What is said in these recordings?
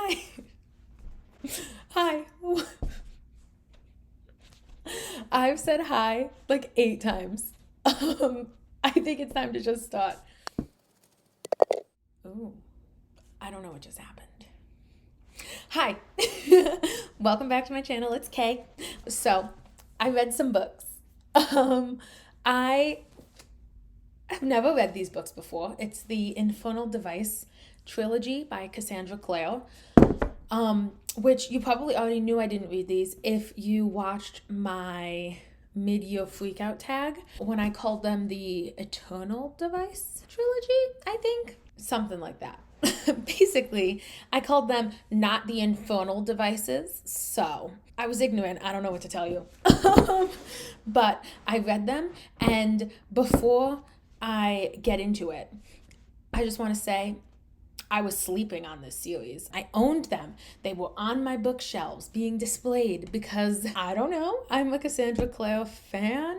Hi. Hi. I've said hi like 8 times. I think it's time to just start. Ooh, I don't know what just happened. Hi. Welcome back to my channel. It's Kay. So, I read some books. I have never read these books before. It's the Infernal Device trilogy by Cassandra Clare. Which you probably already knew I didn't read these if you watched my mid-year freakout tag when I called them the Eternal Device trilogy, I think. Something like that. Basically, I called them not the infernal devices, so I was ignorant. I don't know what to tell you. But I read them, and before I get into it, I just want to say I was sleeping on this series. I owned them. They were on my bookshelves being displayed because, I don't know, I'm a Cassandra Clare fan,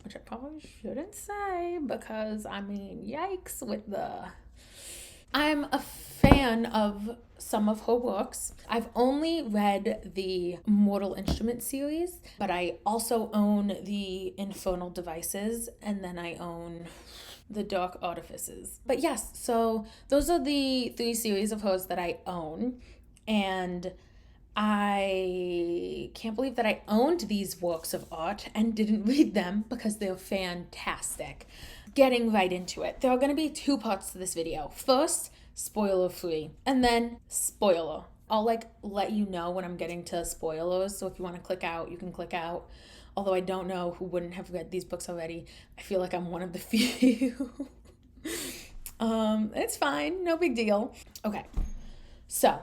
which I probably shouldn't say because, I mean, yikes with the... I'm a fan of some of her books. I've only read the Mortal Instrument series, but I also own the Infernal Devices, and then I own the Dark Artifices. But yes, so those are the 3 series of hers that I own. And I can't believe that I owned these works of art and didn't read them because they're fantastic. Getting right into it. There are going to be 2 parts to this video. First, spoiler free, and then spoiler. I'll let you know when I'm getting to spoilers, so if you want to click out, you can click out. Although I don't know who wouldn't have read these books already. I feel like I'm one of the few. It's fine, no big deal. Okay, so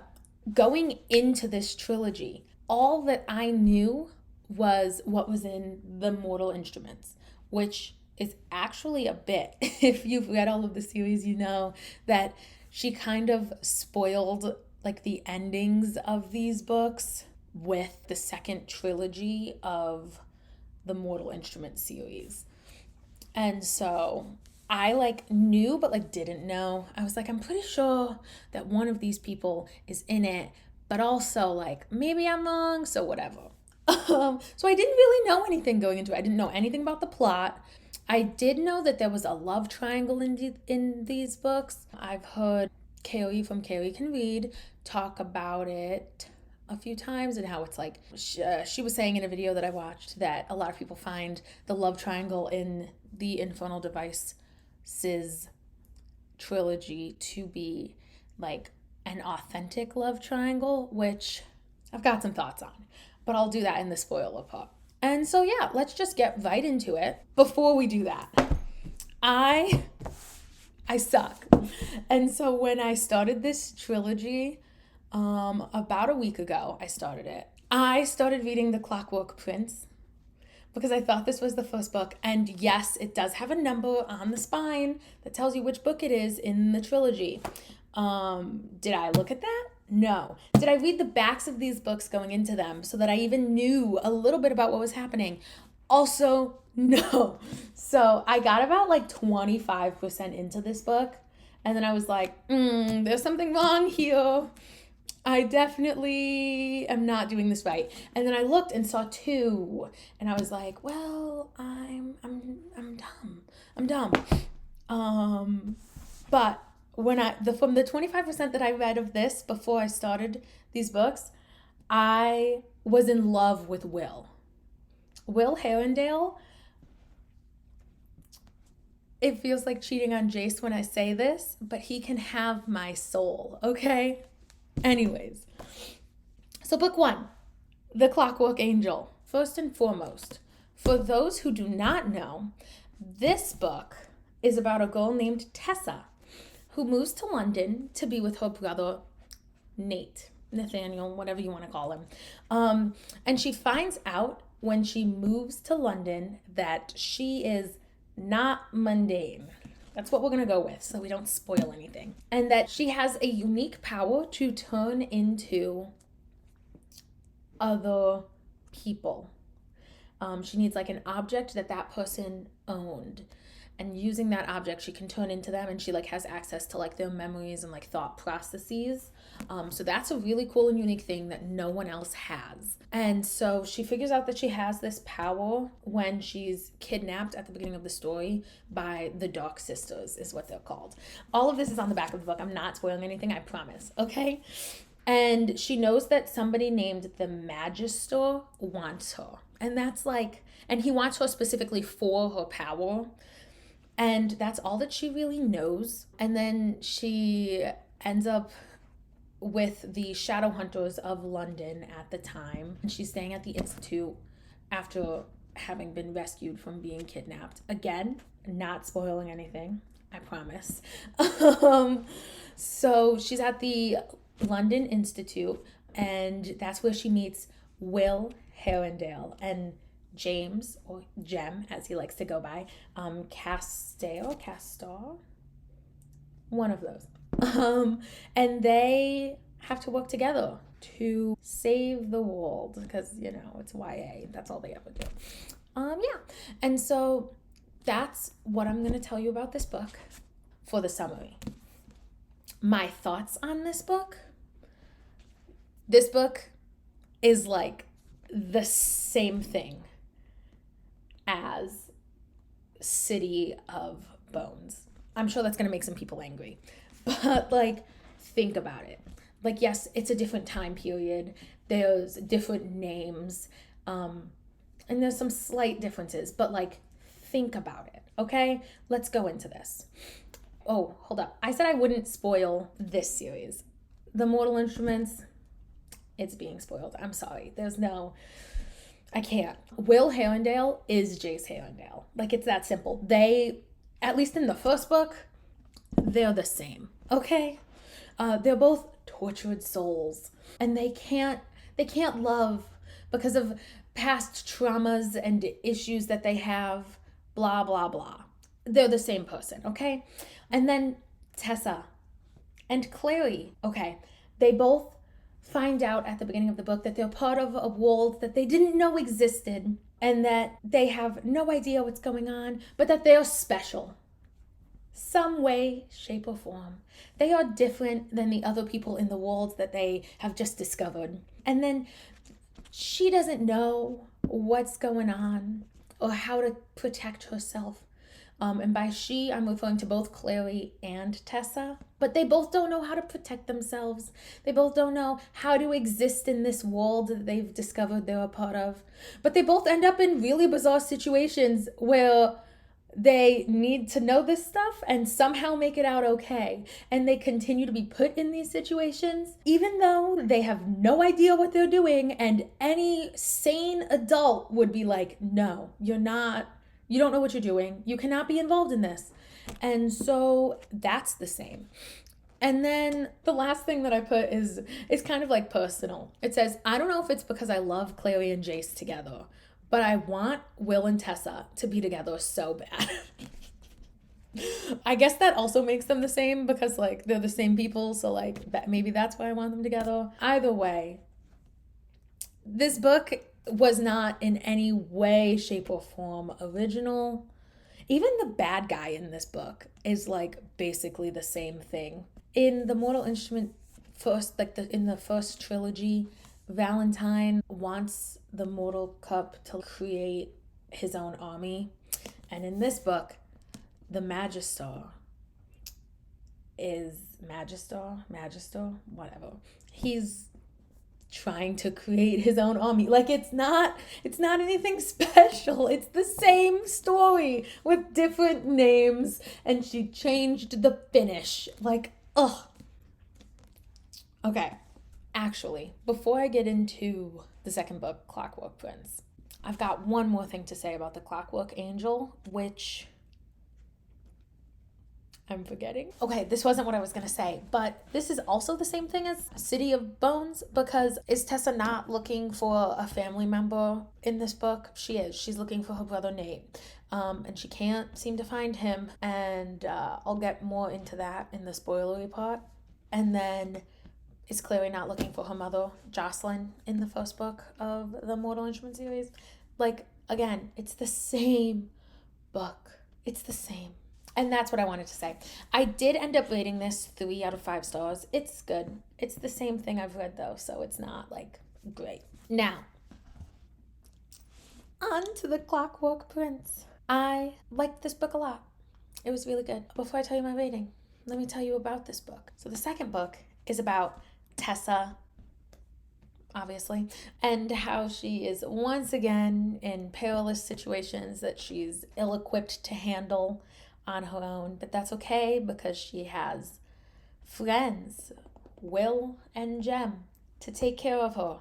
going into this trilogy, all that I knew was what was in the Mortal Instruments, which is actually a bit. If you've read all of the series, you know that she kind of spoiled like the endings of these books with the second trilogy of the Mortal Instruments series. And so I knew but didn't know. I was like, I'm pretty sure that one of these people is in it, but also maybe I'm wrong, so whatever. So I didn't really know anything going into it. I didn't know anything about the plot. I did know that there was a love triangle in these books. I've heard Kaylee from Kaylee Can Read talk about it a few times and how it's she was saying in a video that I watched that a lot of people find the love triangle in the Infernal Devices trilogy to be an authentic love triangle, which I've got some thoughts on, but I'll do that in the spoiler part. And so yeah, let's just get right into it. Before we do that, I suck. And so when I started this trilogy, about a week ago, I started it. I started reading The Clockwork Prince because I thought this was the first book. And yes, it does have a number on the spine that tells you which book it is in the trilogy. Did I look at that? No. Did I read the backs of these books going into them so that I even knew a little bit about what was happening? Also, no. So I got about 25% into this book. And then I was like, there's something wrong here. I definitely am not doing this right. And then I looked and saw 2, and I was like, well, I'm dumb. I'm dumb. But when from the 25% that I read of this before I started these books, I was in love with Will. Will Herondale. It feels like cheating on Jace when I say this, but he can have my soul, okay? Anyways, so book 1, The Clockwork Angel. First and foremost, for those who do not know, this book is about a girl named Tessa who moves to London to be with her brother Nathaniel, whatever you want to call him. And she finds out when she moves to London that she is not mundane. That's what we're going to go with so we don't spoil anything. And that she has a unique power to turn into other people. She needs an object that person owned. and using that object, she can turn into them, and she like has access to like their memories and like thought processes. So that's a really cool and unique thing that no one else has. And so she figures out that she has this power when she's kidnapped at the beginning of the story by the Dark Sisters, is what they're called. All of this is on the back of the book. I'm not spoiling anything, I promise, okay? And she knows that somebody named the Magister wants her. And that's like, and he wants her specifically for her power. And that's all that she really knows. And then she ends up with the shadow hunters of London at the time. And she's staying at the Institute after having been rescued from being kidnapped. Again, not spoiling anything, I promise. So she's at the London Institute, and that's where she meets Will Herondale and James, or Jem as he likes to go by, Castor, one of those. And they have to work together to save the world because, you know, it's YA. That's all they ever do. Yeah. And so that's what I'm going to tell you about this book for the summary. My thoughts on this book. This book is like the same thing as City of Bones. I'm sure that's going to make some people angry. But like, think about it. Like, yes, it's a different time period. There's different names. And there's some slight differences. But like, think about it. Okay? Let's go into this. Oh, hold up. I said I wouldn't spoil this series. The Mortal Instruments, it's being spoiled. I'm sorry. I can't. Will Herondale is Jace Herondale. Like, it's that simple. They, at least in the first book, they're the same, okay? They're both tortured souls, and they can't love because of past traumas and issues that they have, blah, blah, blah. They're the same person, okay? And then Tessa and Clary, okay? They both find out at the beginning of the book that they're part of a world that they didn't know existed, and that they have no idea what's going on, but that they're special. Some way, shape, or form. They are different than the other people in the world that they have just discovered. And then she doesn't know what's going on or how to protect herself. And by she, I'm referring to both Clary and Tessa. But they both don't know how to protect themselves. They both don't know how to exist in this world that they've discovered they're a part of. But they both end up in really bizarre situations where they need to know this stuff and somehow make it out okay. And they continue to be put in these situations, even though they have no idea what they're doing. And any sane adult would be like, no, you're not. You don't know what you're doing. You cannot be involved in this. And so that's the same. And then the last thing that I put is kind of like personal. It says, I don't know if it's because I love Clary and Jace together, but I want Will and Tessa to be together so bad. I guess that also makes them the same because like they're the same people. So like maybe that's why I want them together. Either way, this book was not in any way, shape, or form original. Even the bad guy in this book is like basically the same thing. In the Mortal Instrument first, like in the first trilogy, Valentine wants the Mortal Cup to create his own army. And in this book, the Magister, whatever. He's trying to create his own army. Like it's not anything special. It's the same story with different names, and she changed the finish. Like, ugh. Okay. Actually, before I get into the second book, Clockwork Prince, I've got one more thing to say about the Clockwork Angel, which I'm forgetting. Okay, this wasn't what I was going to say, but this is also the same thing as City of Bones, because is Tessa not looking for a family member in this book? She is. She's looking for her brother Nate, and she can't seem to find him, and I'll get more into that in the spoilery part. And then is Clary not looking for her mother, Jocelyn, in the first book of the Mortal Instrument series? Like, again, it's the same book. It's the same. And that's what I wanted to say. I did end up rating this 3 out of 5 stars. It's good. It's the same thing I've read though, so it's not like great. Now, on to The Clockwork Prince. I liked this book a lot. It was really good. Before I tell you my rating, let me tell you about this book. So the second book is about Tessa, obviously, and how she is once again in perilous situations that she's ill-equipped to handle on her own. But that's okay because she has friends, Will and Jem, to take care of her.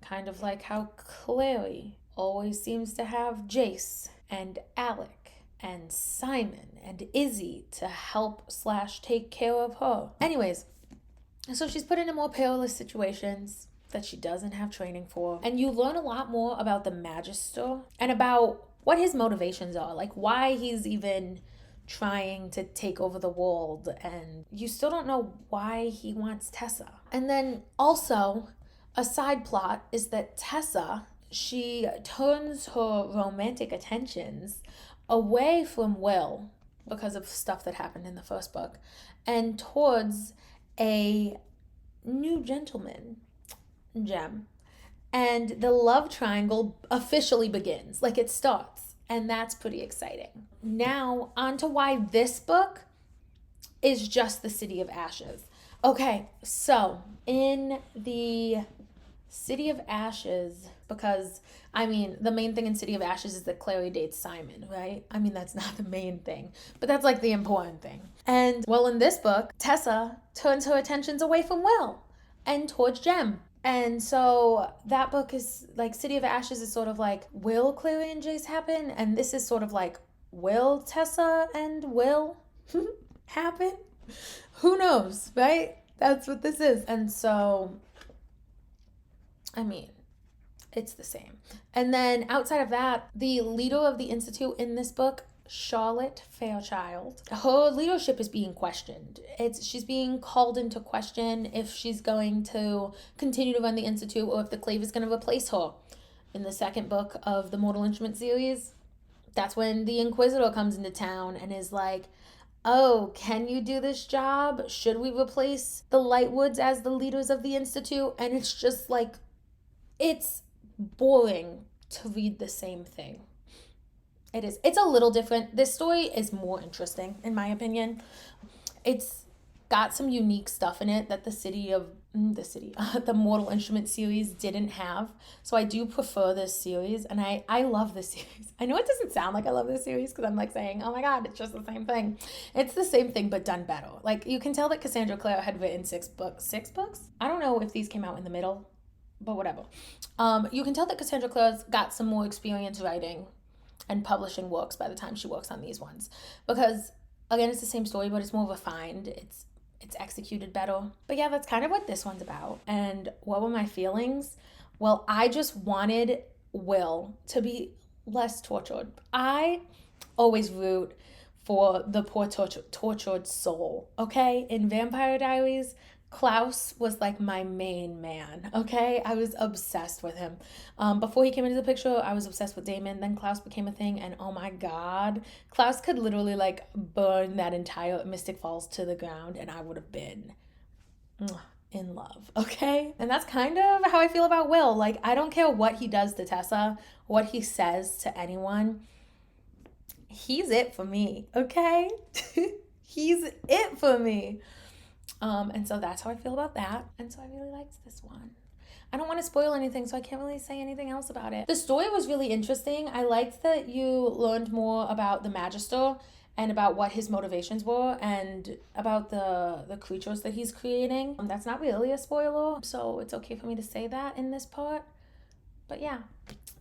Kind of like how Clary always seems to have Jace and Alec and Simon and Izzy to help / take care of her. Anyways, so she's put into more perilous situations that she doesn't have training for. And you learn a lot more about the Magister and about what his motivations are, like why he's even trying to take over the world. And you still don't know why he wants Tessa. And then also, a side plot is that Tessa, she turns her romantic attentions away from Will because of stuff that happened in the first book and towards a new gentleman, Jem. And the love triangle officially begins, like it starts, and that's pretty exciting. Now, on to why this book is just the City of Ashes. Okay, so in the City of Ashes, because, I mean, the main thing in City of Ashes is that Clary dates Simon, right? I mean, that's not the main thing, but that's like the important thing. And, well, in this book, Tessa turns her attentions away from Will and towards Jem. And so that book is like, City of Ashes is sort of like, will Clary and Jace happen? And this is sort of like, will Tessa and Will happen? Who knows, right? That's what this is. And so, I mean, it's the same. And then outside of that, the leader of the Institute in this book, Charlotte Fairchild, her leadership is being questioned. She's being called into question if she's going to continue to run the Institute or if the Clave is going to replace her. In the second book of the Mortal Instrument series, that's when the Inquisitor comes into town and is like, oh, can you do this job? Should we replace the Lightwoods as the leaders of the Institute? And it's just like, it's boring to read the same thing. It is. It's a little different. This story is more interesting, in my opinion. It's got some unique stuff in it that the Mortal Instrument series didn't have. So I do prefer this series, and I love this series. I know it doesn't sound like I love this series because I'm like saying, oh my God, it's just the same thing. It's the same thing, but done better. Like, you can tell that Cassandra Clare had written 6 books. 6 books? I don't know if these came out in the middle, but whatever. You can tell that Cassandra Clare's got some more experience writing and publishing works by the time she works on these ones, because again, it's the same story, but it's more refined. It's executed better. But yeah, that's kind of what this one's about. And what were my feelings? Well, I just wanted Will to be less tortured. I always root for the poor tortured soul, okay? In Vampire Diaries, Klaus was like my main man, okay? I was obsessed with him. Before he came into the picture, I was obsessed with Damon. Then Klaus became a thing, and oh my God, Klaus could literally like burn that entire Mystic Falls to the ground, and I would have been in love, okay? And that's kind of how I feel about Will. Like, I don't care what he does to Tessa, what he says to anyone. He's it for me, okay? He's it for me. And so that's how I feel about that. And so I really liked this one. I don't want to spoil anything, so I can't really say anything else about it. The story was really interesting. I liked that you learned more about the Magister and about what his motivations were and about the creatures that he's creating. That's not really a spoiler, so it's okay for me to say that in this part. But yeah,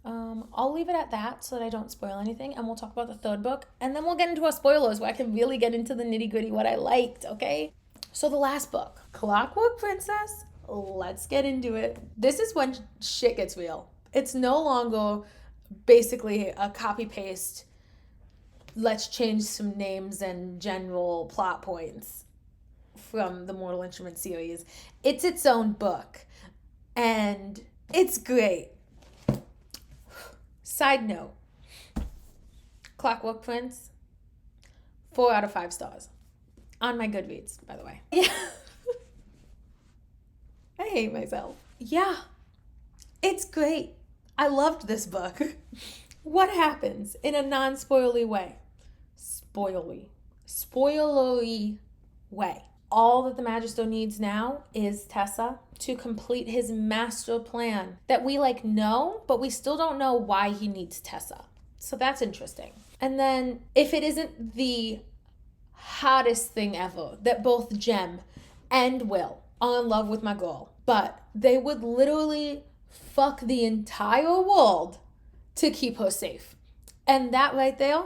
I'll leave it at that so that I don't spoil anything, and we'll talk about the third book, and then we'll get into our spoilers where I can really get into the nitty-gritty what I liked, okay? So the last book, Clockwork Princess, let's get into it. This is when shit gets real. It's no longer basically a copy-paste, let's change some names and general plot points from the Mortal Instrument series. It's its own book, and it's great. Side note, Clockwork Prince, 4 out of 5 stars. On my Goodreads, by the way. Yeah. I hate myself. Yeah. It's great. I loved this book. What happens in a non-spoilery way? Spoilery way. All that the Magister needs now is Tessa to complete his master plan that we know, but we still don't know why he needs Tessa. So that's interesting. And then if it isn't the hottest thing ever that both Jem and Will are in love with my girl, but they would literally fuck the entire world to keep her safe. And that right there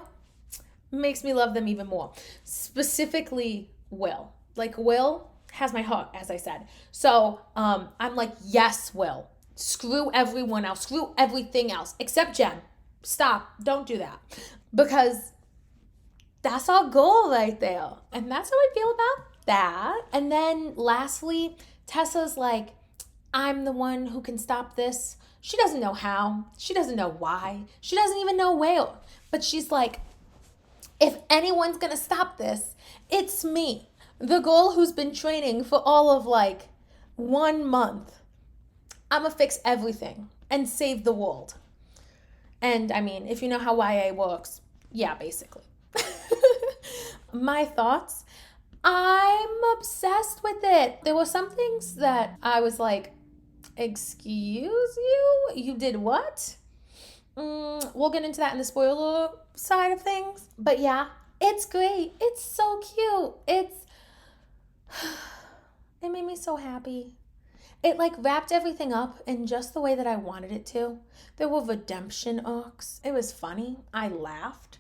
makes me love them even more. Specifically, Will. Will has my heart, as I said. So I'm like, yes, Will. Screw everyone else. Screw everything else except Jem. Stop. Don't do that. Because that's our goal right there. And that's how I feel about that. And then lastly, Tessa's like, I'm the one who can stop this. She doesn't know how. She doesn't know why. She doesn't even know where. But she's like, if anyone's going to stop this, it's me. The girl who's been training for all of 1 month. I'm going to fix everything and save the world. And I mean, if you know how YA works, yeah, basically. My thoughts, I'm obsessed with it. There were some things that I was like, excuse you? You did what? We'll get into that in the spoiler side of things. But yeah, it's great. It's so cute. It made me so happy. It wrapped everything up in just the way that I wanted it to. There were redemption arcs. It was funny. I laughed.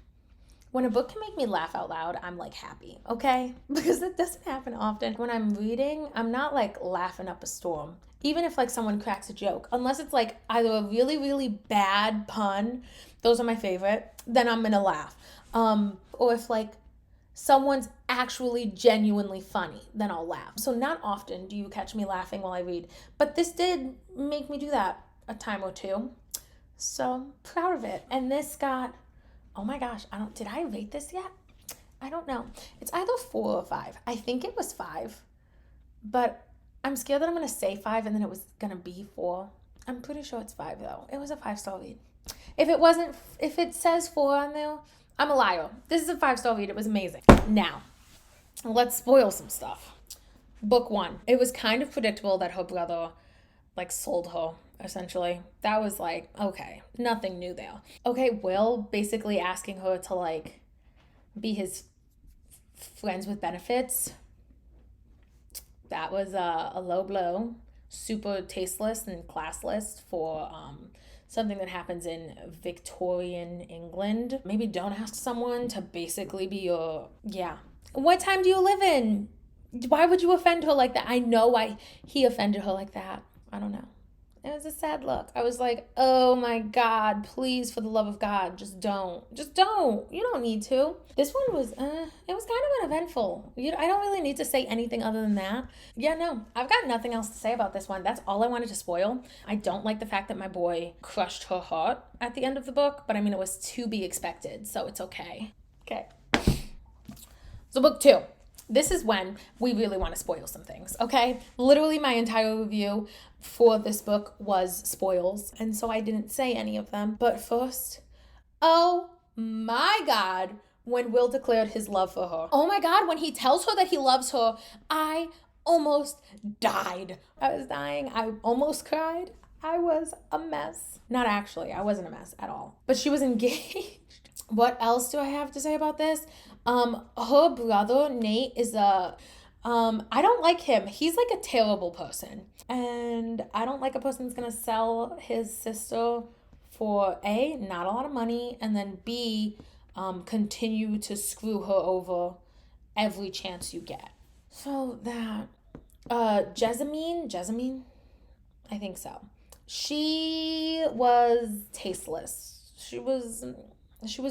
When a book can make me laugh out loud, I'm happy, okay? Because it doesn't happen often. When I'm reading, I'm not laughing up a storm. Even if someone cracks a joke, unless it's either a really, really bad pun, those are my favorite, then I'm gonna laugh. Or if someone's actually genuinely funny, then I'll laugh. So not often do you catch me laughing while I read, but this did make me do that a time or two. So proud of it. And this got, oh my gosh, did I rate this yet? I don't know. It's either 4 or 5. I think it was 5, but I'm scared that I'm going to say 5 and then it was going to be 4. I'm pretty sure it's 5 though. It was a 5-star read. If it says 4 on there, I'm a liar. This is a 5-star read. It was amazing. Now, let's spoil some stuff. Book 1. It was kind of predictable that her brother sold her, essentially. That was okay, nothing new there. Okay, Will basically asking her to be his friends with benefits. That was a low blow, super tasteless and classless for something that happens in Victorian England. Maybe don't ask someone to basically be your, yeah. What time do you live in? Why would you offend her like that? I know why he offended her like that. I don't know. It was a sad look. I was like, oh my God, please, for the love of God, just don't. Just don't. You don't need to. This one was, it was kind of uneventful. I don't really need to say anything other than that. Yeah, no, I've got nothing else to say about this one. That's all I wanted to spoil. I don't like the fact that my boy crushed her heart at the end of the book, but I mean, it was to be expected, so it's okay. Okay. So book 2. This is when we really want to spoil some things, okay? Literally my entire review for this book was spoils, and so I didn't say any of them. But first, oh my God, when Will declared his love for her. Oh my God, when he tells her that he loves her, I almost died. I was dying. I almost cried. I was a mess. Not actually, I wasn't a mess at all. But she was engaged. What else do I have to say about this? Her brother, Nate, is I don't like him. He's a terrible person. And I don't like a person that's going to sell his sister for A, not a lot of money, and then B, continue to screw her over every chance you get. So that, Jessamine, I think so. She was tasteless. She was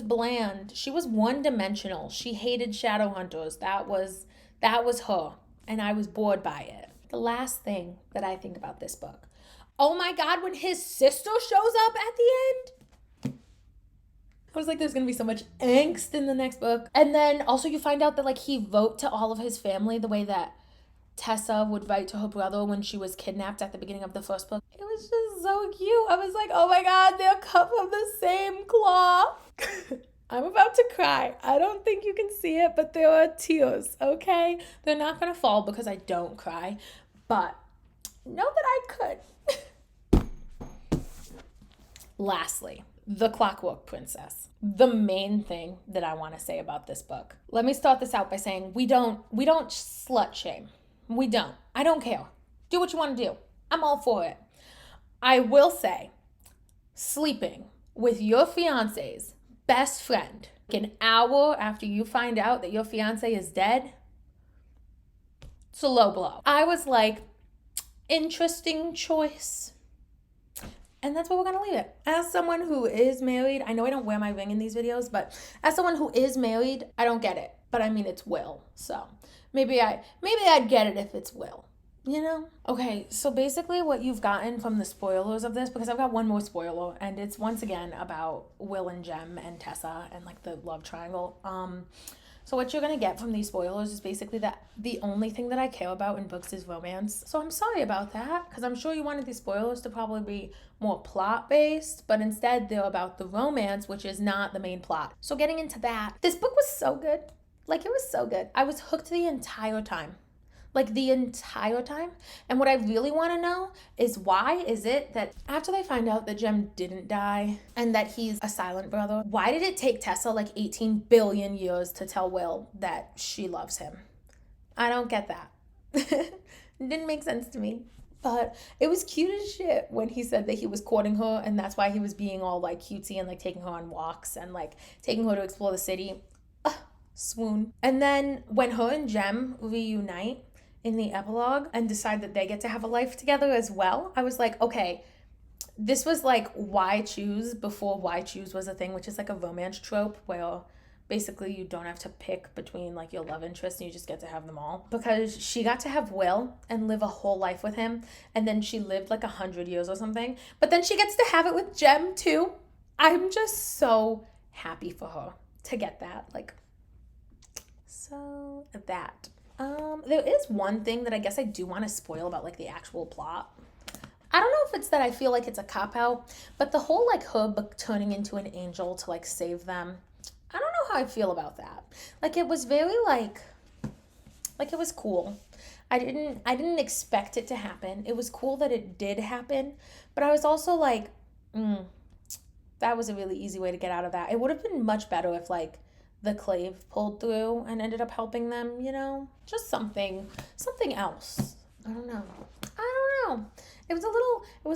bland. She was one-dimensional. She hated shadow hunters. That was her, and I was bored by it. The last thing that I think about this book, oh my God, when his sister shows up at the end, I was like, there's gonna be so much angst in the next book. And then also you find out that like he wrote to all of his family the way that Tessa would write to her brother when she was kidnapped at the beginning of the first book. It was just so cute. I was like, oh my god, they're cut from the same cloth. I'm about to cry. I don't think you can see it, but there are tears, okay? They're not gonna fall because I don't cry, but know that I could. Lastly, The Clockwork Princess. The main thing that I want to say about this book. Let me start this out by saying we don't slut shame. We don't. I don't care. Do what you want to do. I'm all for it. I will say, sleeping with your fiance's best friend an hour after you find out that your fiance is dead, it's a low blow. I was like, interesting choice. And that's where we're going to leave it. As someone who is married, I know I don't wear my ring in these videos, but as someone who is married, I don't get it. But I mean, it's Will. So maybe I'd get it if it's Will, you know? Okay, so basically what you've gotten from the spoilers of this, because I've got one more spoiler, and it's once again about Will and Jem and Tessa and like the love triangle. So what you're going to get from these spoilers is basically that the only thing that I care about in books is romance. So I'm sorry about that, because I'm sure you wanted these spoilers to probably be more plot-based, but instead they're about the romance, which is not the main plot. So getting into that, this book was so good. Like, it was so good. I was hooked the entire time. Like, the entire time. And what I really want to know is why is it that after they find out that Jem didn't die and that he's a silent brother, why did it take Tessa like 18 billion years to tell Will that she loves him? I don't get that. It didn't make sense to me. But it was cute as shit when he said that he was courting her and that's why he was being all like cutesy and like taking her on walks and like taking her to explore the city. Swoon. And then when her and Jem reunite in the epilogue and decide that they get to have a life together as well, I was like, okay, this was like Why Choose before Why Choose was a thing, which is like a romance trope where basically you don't have to pick between like your love interests and you just get to have them all. Because she got to have Will and live a whole life with him, and then she lived like 100 years or something, but then she gets to have it with Jem too. I'm just so happy for her to get that. Like, so that there is one thing that I guess I do want to spoil about like the actual plot. I don't know if it's that I feel like it's a cop-out, but the whole like her turning into an angel to like save them, I don't know how I feel about that. Like, it was very like it was cool. I didn't expect it to happen. It was cool that it did happen, but I was also like, that was a really easy way to get out of that. It would have been much better if like the clave pulled through and ended up helping them, you know? Just something else. I don't know. It was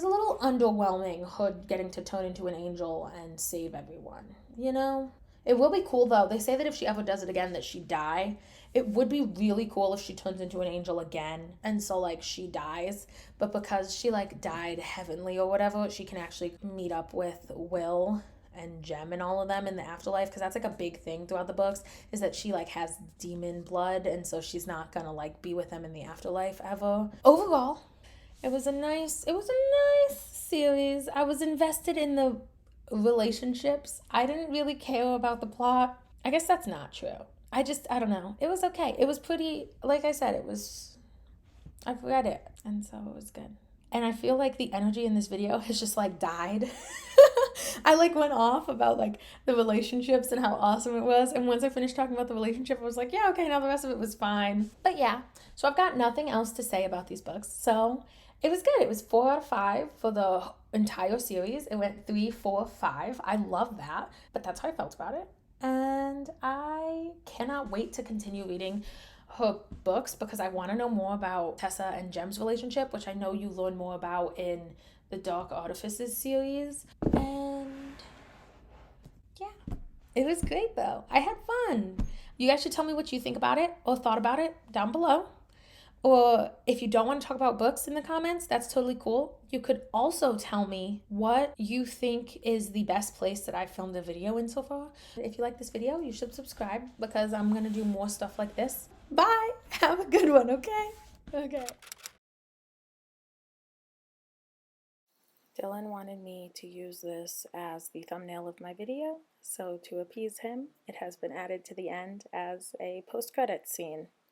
a little underwhelming, Hood getting to turn into an angel and save everyone, you know? It will be cool though. They say that if she ever does it again that she die. It would be really cool if she turns into an angel again and so like she dies, but because she like died heavenly or whatever, she can actually meet up with Will and Jem and all of them in the afterlife, because that's like a big thing throughout the books, is that she like has demon blood and so she's not gonna like be with them in the afterlife ever. Overall, it was a nice series. I was invested in the relationships. I didn't really care about the plot. I guess that's not true. I don't know. It was okay. It was pretty, like I said, I've read it and so it was good. And I feel like the energy in this video has just like died. I like went off about like the relationships and how awesome it was. And once I finished talking about the relationship, I was like, yeah, okay, now the rest of it was fine. But yeah, so I've got nothing else to say about these books. So it was good. It was 4 out of 5 for the entire series. It went 3, 4, 5. I love that, but that's how I felt about it. And I cannot wait to continue reading her books because I want to know more about Tessa and Jem's relationship, which I know you learn more about in the Dark Artifices series. And yeah, it was great though. I had fun. You guys should tell me what you think about it or thought about it down below. Or if you don't want to talk about books in the comments, that's totally cool. You could also tell me what you think is the best place that I filmed a video in so far. If you like this video, you should subscribe because I'm going to do more stuff like this. Bye. Have a good one, okay? Okay. Dylan wanted me to use this as the thumbnail of my video, so to appease him, it has been added to the end as a post-credits scene.